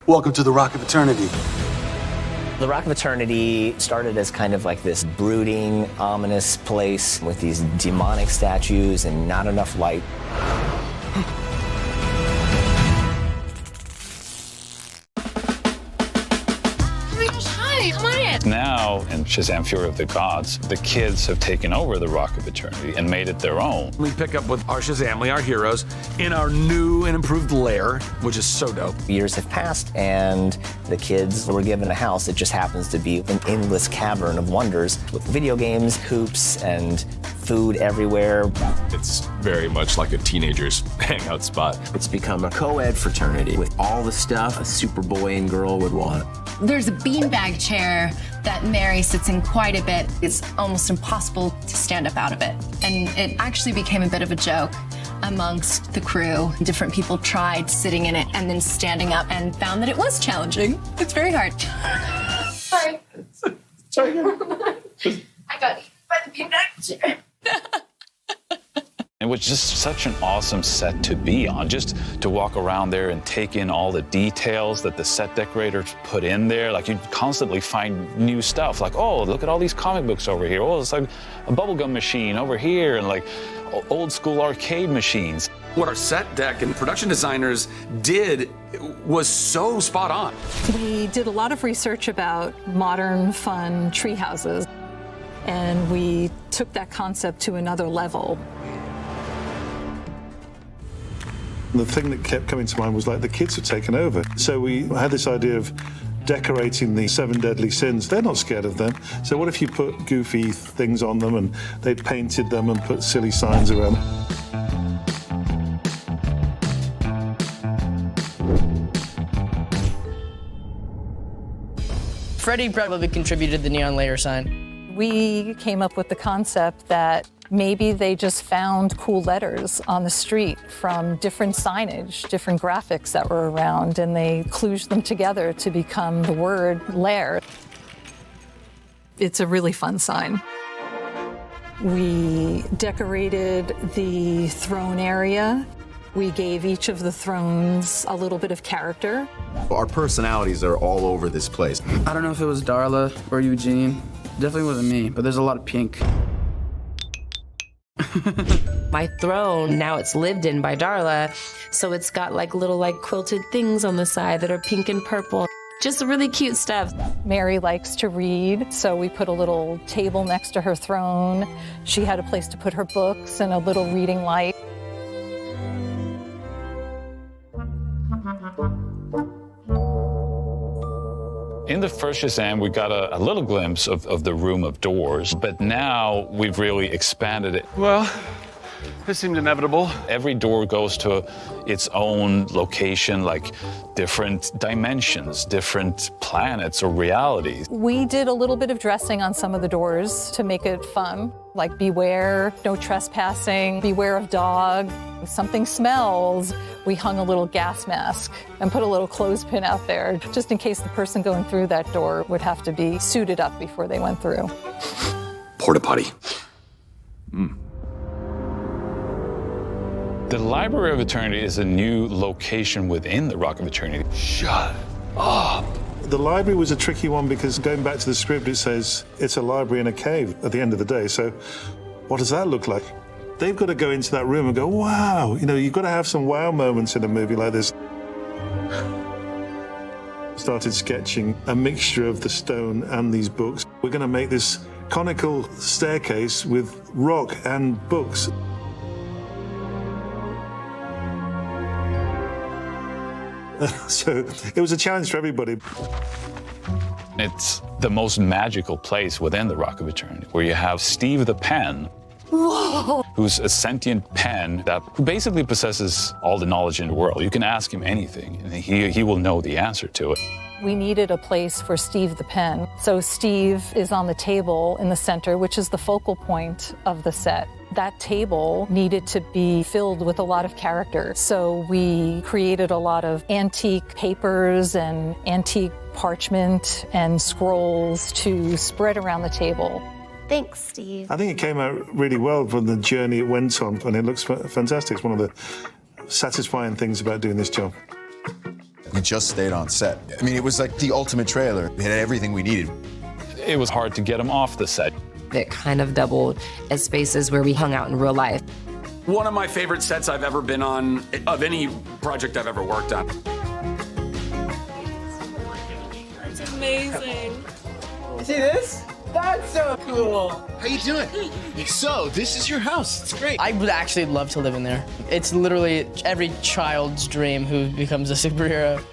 Welcome to the Rock of Eternity. The Rock of Eternity started as kind of like this brooding, ominous place with these demonic statues and not enough light. Hi, come on in. Now, in Shazam Fury of the Gods, the kids have taken over the Rock of Eternity and made it their own. We pick up with our Shazamly, our heroes, in our new and improved lair, which is so dope. Years have passed, and the kids were given a house that just happens to be an endless cavern of wonders with video games, hoops, and food everywhere. It's very much like a teenager's hangout spot. It's become a co-ed fraternity with all the stuff a super boy and girl would want. There's a beanbag chair that Mary sits in quite a bit. It's almost impossible to stand up out of it. And it actually became a bit of a joke amongst the crew. Different people tried sitting in it and then standing up and found that it was challenging. It's very hard. Sorry. Sorry. I got eaten by the beanbag chair. It was just such an awesome set to be on, just to walk around there and take in all the details that the set decorators put in there. Like, you'd constantly find new stuff, like, oh, look at all these comic books over here. Oh, it's like a bubblegum machine over here, and like old school arcade machines. What our set deck and production designers did was so spot on. We did a lot of research about modern, fun tree houses, and we took that concept to another level. The thing that kept coming to mind was like the kids had taken over. So we had this idea of decorating the 7 deadly sins. They're not scared of them. So what if you put goofy things on them and they'd painted them and put silly signs around? Freddie probably contributed the neon layer sign. We came up with the concept that maybe they just found cool letters on the street from different signage, different graphics that were around, and they kludged them together to become the word lair. It's a really fun sign. We decorated the throne area. We gave each of the thrones a little bit of character. Our personalities are all over this place. I don't know if it was Darla or Eugene. Definitely wasn't me, but there's a lot of pink. My throne, now it's lived in by Darla, so it's got like little like quilted things on the side that are pink and purple. Just really cute stuff. Mary likes to read, so we put a little table next to her throne. She had a place to put her books and a little reading light. In the first Shazam, we got a little glimpse of the Room of Doors, but now we've really expanded it. Well, this seemed inevitable. Every door goes to its own location, like different dimensions, different planets or realities. We did a little bit of dressing on some of the doors to make it fun, like beware, no trespassing, beware of dog. If something smells, we hung a little gas mask and put a little clothespin out there, just in case the person going through that door would have to be suited up before they went through. Porta potty. The Library of Eternity is a new location within the Rock of Eternity. Shut up. The library was a tricky one because going back to the script, it says it's a library in a cave at the end of the day. So what does that look like? They've got to go into that room and go, wow. You know, you've got to have some wow moments in a movie like this. Started sketching a mixture of the stone and these books. We're going to make this conical staircase with rock and books. So it was a challenge for everybody. It's the most magical place within the Rock of Eternity, where you have Steve the Pen, who's a sentient pen that basically possesses all the knowledge in the world. You can ask him anything, and he will know the answer to it. We needed a place for Steve the Pen. So Steve is on the table in the center, which is the focal point of the set. That table needed to be filled with a lot of character. So we created a lot of antique papers and antique parchment and scrolls to spread around the table. Thanks, Steve. I think it came out really well from the journey it went on, and it looks fantastic. It's one of the satisfying things about doing this job. We just stayed on set. I mean, it was like the ultimate trailer. It had everything we needed. It was hard to get them off the set. It kind of doubled as spaces where we hung out in real life. One of my favorite sets I've ever been on, of any project I've ever worked on. It's amazing. You see this? That's so cool. How you doing? So, this is your house. It's great. I would actually love to live in there. It's literally every child's dream who becomes a superhero.